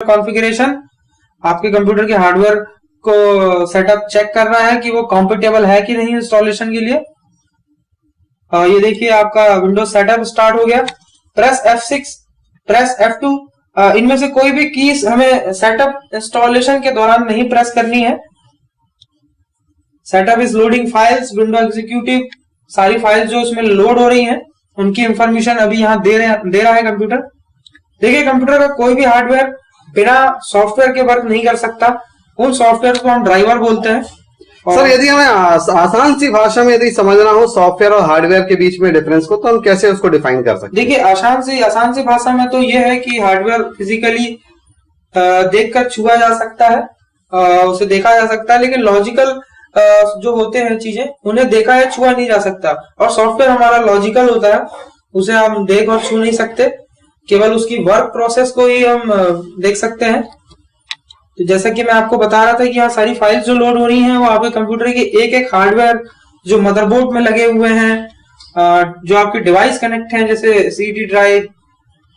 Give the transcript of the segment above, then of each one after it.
Configuration आपके computer के hardware को सेटअप चेक कर रहा है कि वो कंफर्टेबल है कि नहीं इंस्टॉलेशन के लिए। ये देखिए आपका विंडोज सेटअप स्टार्ट हो गया। Press F6, press F2। इनमें से कोई भी कीज हमें सेटअप इंस्टॉलेशन के दौरान नहीं प्रेस करनी है। Setup is loading files, window executive, सारी फाइल्स जो उसमें लोड हो रही हैं उनकी इंफॉर्मेशन अभी यहाँ दे रहा है कंप्यूटर। देखिए कंप्यूटर का कोई भी हार्डवेयर बिना सॉफ्टवेयर के वर्क नहीं कर सकता। उन सॉफ्टवेयर को हम ड्राइवर बोलते हैं। सर यदि हमें आसान सी भाषा में यदि समझना हो सॉफ्टवेयर और हार्डवेयर के बीच में डिफरेंस को, तो हम कैसे उसको डिफाइन कर सकते हैं? देखिए आसान सी भाषा में तो ये है कि हार्डवेयर फिजिकली देखकर छुआ जा सकता है, उसे देखा जा सकता है, लेकिन लॉजिकल जो होते हैं चीजें उन्हें देखा या छुआ नहीं जा सकता। और सॉफ्टवेयर हमारा लॉजिकल होता है, उसे हम देख और छू नहीं सकते, केवल उसकी वर्क प्रोसेस को ही हम देख सकते हैं। तो जैसा कि मैं आपको बता रहा था कि यहाँ सारी फाइल्स जो लोड हो रही हैं वो आपके कंप्यूटर के एक एक हार्डवेयर जो मदरबोर्ड में लगे हुए हैं, जो आपके डिवाइस कनेक्ट हैं जैसे CD drive,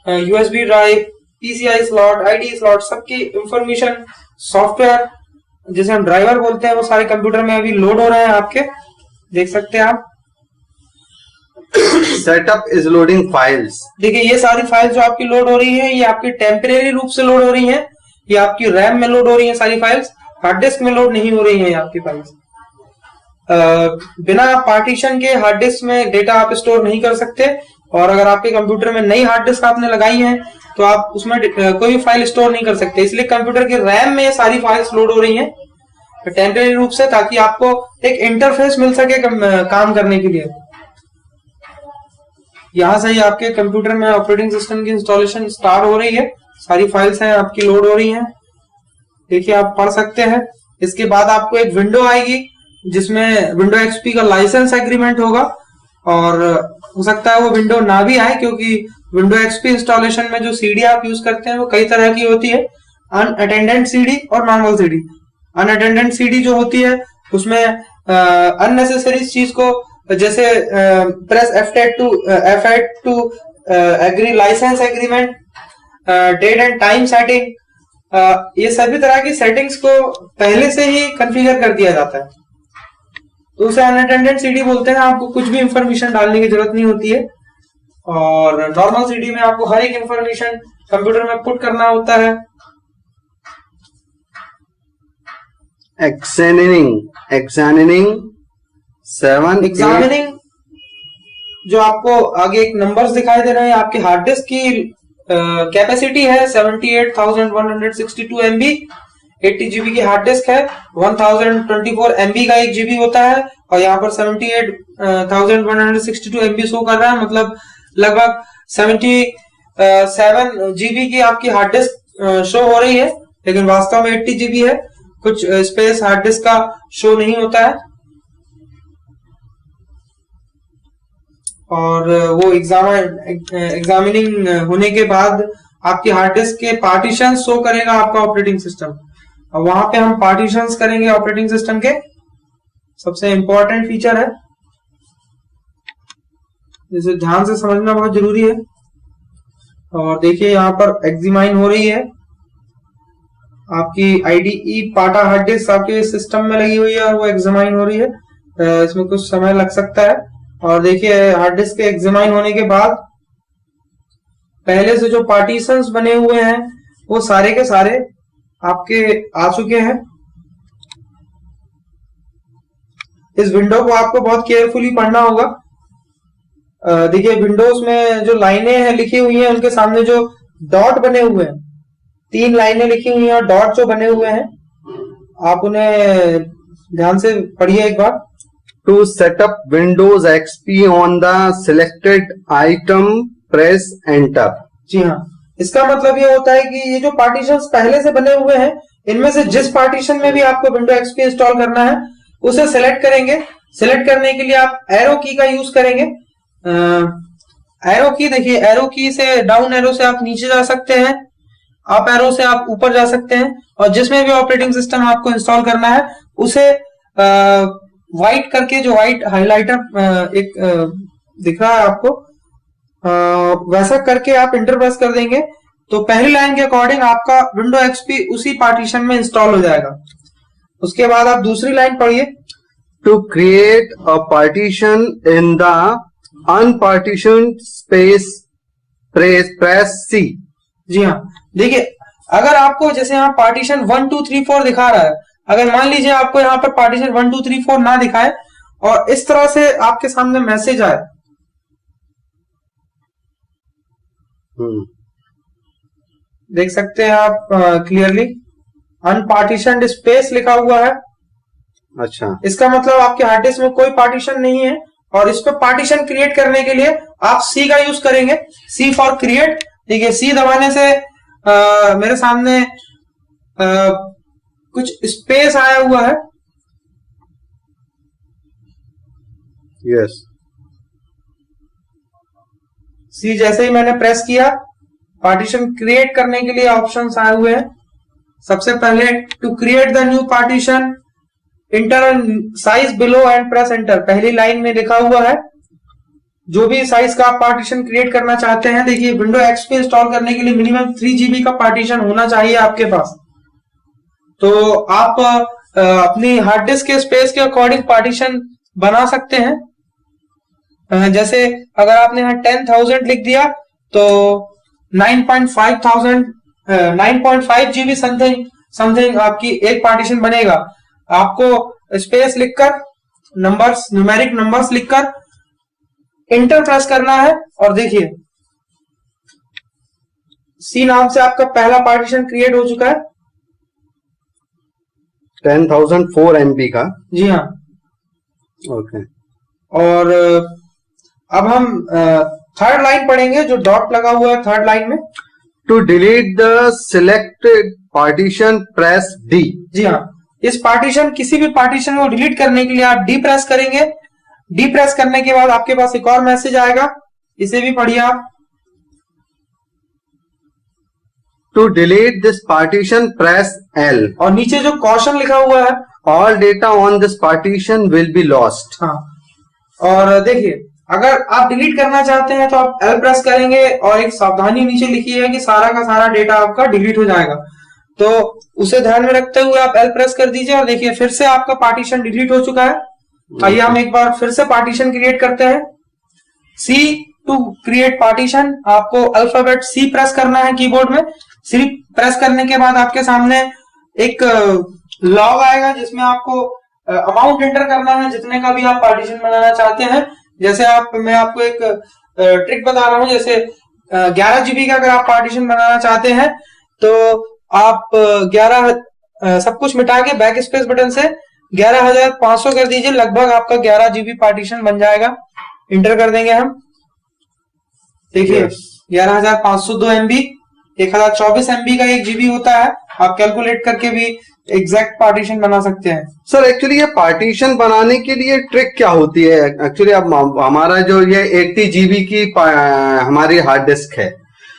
USB drive, PCI slot, ID slot, सबकी इंफॉर्मेशन सॉफ्टवेयर जिसे हम ड्राइवर बोलते हैं वो सारे कंप्यूटर में अभी लोड हो रहे हैं। आपके देख सकते हैं आप। Setup is loading files. देखिए ये सारी फाइल्स जो आपकी लोड हो रही है ये आपकी टेम्परेरी रूप से लोड हो रही है, ये आपकी रैम में लोड हो रही है सारी फाइल्स, हार्ड डिस्क में लोड नहीं हो रही है आपकी फाइल्स। बिना पार्टीशन के हार्ड डिस्क में डेटा आप स्टोर नहीं कर सकते, और अगर आपके कंप्यूटर में नई हार्ड डिस्क आपने लगाई है तो आप उसमें कोई भी फाइल स्टोर नहीं कर सकते। इसलिए कंप्यूटर के रैम में ये सारी फाइल्स लोड हो रही हैं टेम्परेरी रूप से, ताकि आपको एक इंटरफेस मिल सके काम करने के लिए। यहां से ही आपके कंप्यूटर में ऑपरेटिंग सिस्टम की इंस्टॉलेशन स्टार्ट हो रही है, सारी फाइल्स हैं आपकी लोड हो रही हैं, देखिए आप पढ़ सकते हैं। इसके बाद आपको एक विंडो आएगी जिसमें विंडो XP का लाइसेंस एग्रीमेंट होगा, और हो सकता है वो विंडो ना भी आए क्योंकि विंडो XP इंस्टॉलेशन में जो CD आप यूज करते हैं वो कई तरह की होती है, अनअटेंडेंट CD और नॉर्मल CD। अनअटेंडेंट CD जो होती है उसमें अननेसेसरी चीज को जैसे press F8 to agree licence agreement, date and time setting, ये सभी तरह की सेटिंग्स को पहले से ही कॉन्फ़िगर कर दिया जाता है, तो उसे अनअटेंडेंट CD बोलते हैं। आपको कुछ भी इंफॉर्मेशन डालने की जरूरत नहीं होती है, और नॉर्मल CD में आपको हर एक इंफॉर्मेशन कंप्यूटर में पुट करना होता है। एग्जामिनिंग जो आपको आगे एक नंबर्स दिखाई दे रहे हैं, आपके हार्ड डिस्क की कैपेसिटी है 78,162 MB, 80 GB की हार्ड डिस्क है, 1024 MB का 1 GB होता है, और यहाँ पर 78,162 MB शो कर रहा है, मतलब लगभग 77 GB की आपकी हार्ड डिस्क शो हो रही है, लेकिन वास्तव में 80 GB है। कुछ स्पेस हार्ड डिस्क का शो नहीं होता है, और वो एग्जामिनिंग होने के बाद आपकी हार्ड डिस्क के पार्टीशन शो करेगा आपका ऑपरेटिंग सिस्टम, और वहां पे हम पार्टीशंस करेंगे ऑपरेटिंग सिस्टम के, सबसे इंपॉर्टेंट फीचर है जिसे ध्यान से समझना बहुत जरूरी है। और देखिए यहाँ पर एग्जामिन हो रही है आपकी IDE पाटा हार्ड डिस्क आपके सिस्टम में लगी हुई है, और वो एग्जामिन हो रही है, इसमें कुछ समय लग सकता है। और देखिए हार्ड डिस्क के एग्जामिन होने के बाद पहले से जो पार्टीशंस बने हुए हैं वो सारे के सारे आपके आ चुके हैं। इस विंडो को आपको बहुत केयरफुली पढ़ना होगा। देखिए विंडोज में जो लाइनें हैं लिखी हुई हैं उनके सामने जो डॉट बने हुए हैं, 3 लाइनें लिखी हुई हैं और डॉट जो बने हुए हैं, आप उन्हें ध्यान से पढ़िए एक बार। To set up Windows XP on the selected item, press Enter। जी हाँ, इसका मतलब ये होता है कि ये जो पार्टीशंस पहले से बने हुए हैं इनमें से जिस पार्टीशन में भी आपको विंडो XP इंस्टॉल करना है उसे सेलेक्ट करेंगे। सेलेक्ट करने के लिए आप एरो की का यूज करेंगे। एरो की, देखिए एरो की से डाउन एरो से आप नीचे जा सकते हैं, अप एरो से आप ऊपर जा सकते हैं, और जिसमें भी ऑपरेटिंग सिस्टम आपको इंस्टॉल करना है उसे व्हाइट करके, जो व्हाइट हाइलाइटर एक दिख रहा है आपको, वैसा करके आप इंटर प्रेस कर देंगे तो पहली लाइन के अकॉर्डिंग आपका विंडो एक्सपी उसी पार्टीशन में इंस्टॉल हो जाएगा। उसके बाद आप दूसरी लाइन पढ़िए। To create a partition in the unpartitioned space press C. जी हाँ, देखिए अगर आपको जैसे यहाँ पार्टीशन 1 2 3 4 दिखा रहा है, अगर मान लीजिए आपको यहाँ पर पार्टीशन 1 2 3 4 ना दिखाए और इस तरह से आपके सामने मैसेज आए, देख सकते हैं आप क्लियरली अनपार्टीशन्ड स्पेस लिखा हुआ है। अच्छा, इसका मतलब आपके हार्ड डिस्क में कोई पार्टीशन नहीं है और इस पर पार्टीशन क्रिएट करने के लिए आप सी का यूज करेंगे, सी फॉर क्रिएट। ठीक है, सी दबाने से मेरे सामने कुछ स्पेस आया हुआ है। यस, सी जैसे ही मैंने प्रेस किया, पार्टीशन क्रिएट करने के लिए ऑप्शंस आए हुए हैं। सबसे पहले to create the new partition enter size below and press enter, पहली लाइन में लिखा हुआ है जो भी साइज का आप पार्टीशन क्रिएट करना चाहते हैं। देखिए विंडो एक्सपी इंस्टॉल करने के लिए मिनिमम 3 GB का पार्टीशन होना चाहिए आपके पास। तो आप अपनी हार्ड डिस्क के स्पेस के अकॉर्डिंग पार्टीशन बना सकते हैं। जैसे अगर आपने यहाँ 10,000 लिख दिया तो 9.5 GB समथिंग आपकी एक पार्टीशन बनेगा। आपको स्पेस लिखकर नंबर्स, न्यूमेरिक नंबर्स लिखकर इंटर प्रेस करना है और देखिए सी नाम से आपका पहला पार्टीशन क्रिएट हो चुका है 10,004 MB का। जी हाँ, ओके। और अब हम थर्ड लाइन पढ़ेंगे जो डॉट लगा हुआ है थर्ड लाइन में। To delete the selected partition press D. जी हाँ, इस पार्टीशन किसी भी पार्टीशन को डिलीट करने के लिए आप डी प्रेस करेंगे। डी प्रेस करने के बाद आपके पास एक और मैसेज आएगा, इसे भी पढ़िए आप। To delete this partition press L. और नीचे जो कॉशन लिखा हुआ है all data on this partition will be lost. हाँ, और देखिए अगर आप डिलीट करना चाहते हैं तो आप एल प्रेस करेंगे और एक सावधानी नीचे लिखी है कि सारा का सारा डेटा आपका डिलीट हो जाएगा, तो उसे ध्यान में रखते हुए आप एल प्रेस कर दीजिए और देखिए फिर से आपका पार्टीशन डिलीट हो चुका है। आइए हम एक बार फिर से पार्टीशन क्रिएट करते हैं। सी टू क्रिएट पार्टीशन, आपको अल्फाबेट सी प्रेस करना है कीबोर्ड में। सी प्रेस करने के बाद आपके सामने एक लॉग आएगा जिसमें आपको अमाउंट एंटर करना है जितने का भी आप पार्टीशन बनाना चाहते हैं। जैसे मैं आपको एक ट्रिक बता रहा हूं, जैसे 11 GB का अगर आप पार्टीशन बनाना चाहते हैं तो आप 11 सब कुछ मिटा के बैक स्पेस बटन से 11,500 कर दीजिए, लगभग आपका 11 GB पार्टीशन बन जाएगा। इंटर कर देंगे हम, देखिए 11,502 MB, 1024 MB का 1 GB होता है। आप कैलकुलेट करके भी एग्जैक्ट पार्टीशन बना सकते हैं। सर एक्चुअली ये पार्टीशन बनाने के लिए ट्रिक क्या होती है? एक्चुअली अब हमारा जो ये 80 GB की हमारी हार्ड डिस्क है,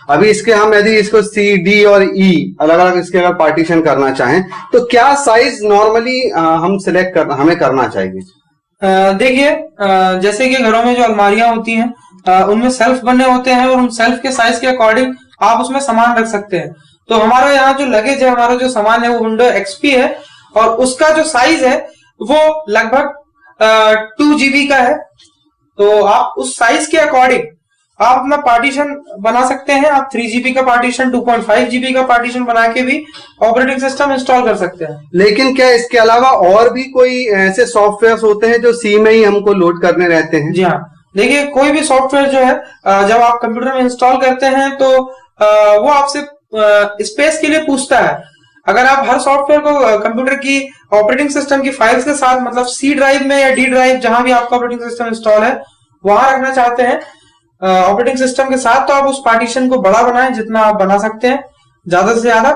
अभी इसके हम यदि इसको सी डी और ई अलग अलग इसके अगर पार्टीशन करना चाहें तो क्या साइज नॉर्मली हम सिलेक्ट हमें करना चाहिए? देखिए जैसे कि घरों में जो अलमारियां होती हैं उनमें सेल्फ बने होते हैं और उन सेल्फ के साइज के अकॉर्डिंग आप उसमें सामान रख सकते हैं। तो हमारा यहाँ जो लगेज है, हमारा जो सामान है वो विंडो एक्सपी है और उसका जो साइज है वो लगभग 2 GB का है। तो आप उस साइज के अकॉर्डिंग आप अपना पार्टीशन बना सकते हैं। आप 3 GB का पार्टीशन, 2.5 GB का पार्टीशन बना के भी ऑपरेटिंग सिस्टम इंस्टॉल कर सकते हैं। लेकिन क्या इसके अलावा और भी कोई ऐसे सॉफ्टवेयर होते हैं जो सी में ही हमको लोड करने रहते हैं? जी हाँ, देखिए कोई भी सॉफ्टवेयर जो है जब आप कंप्यूटर में इंस्टॉल करते हैं तो वो आपसे स्पेस के लिए पूछता है। अगर आप हर सॉफ्टवेयर को कंप्यूटर की ऑपरेटिंग सिस्टम की फाइल्स के साथ, मतलब सी ड्राइव में या डी ड्राइव, जहां भी आपका ऑपरेटिंग सिस्टम इंस्टॉल है वहां रखना चाहते हैं ऑपरेटिंग सिस्टम के साथ, तो आप उस पार्टीशन को बड़ा बनाएं जितना आप बना सकते हैं, ज्यादा से ज्यादा।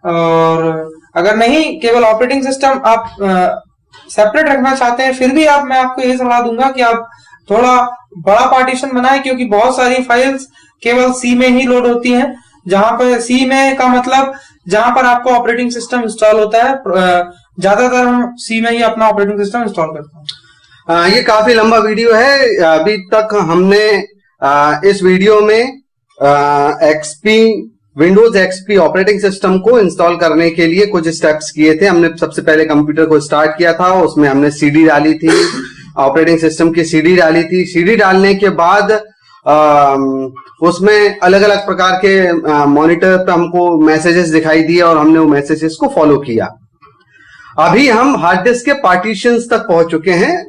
और अगर नहीं, केवल ऑपरेटिंग सिस्टम आप सेपरेट रखना चाहते हैं, फिर भी मैं आपको यही सलाह दूंगा कि आप थोड़ा बड़ा पार्टीशन बनाएं, क्योंकि बहुत सारी फाइल्स केवल सी में ही लोड होती हैं। जहां पर सी में का मतलब जहां पर आपको ऑपरेटिंग सिस्टम इंस्टॉल होता है, ज्यादातर हम सी में ही अपना ऑपरेटिंग सिस्टम इंस्टॉल करते हैं। ये काफी लंबा वीडियो है। अभी तक हमने इस वीडियो में XP Windows XP operating system को इंस्टॉल करने के लिए कुछ स्टेप्स किए थे। हमने सबसे पहले कंप्यूटर को स्टार्ट किया था, उसमें हमने सीडी डाली थी, ऑपरेटिंग सिस्टम की सीडी डाली थी। सीडी डालने के बाद उसमें अलग अलग प्रकार के मॉनिटर पे हमको मैसेजेस दिखाई दिए और हमने वो मैसेजेस को फॉलो किया। अभी हम हार्ड डिस्क के पार्टीशंस तक पहुंच चुके हैं।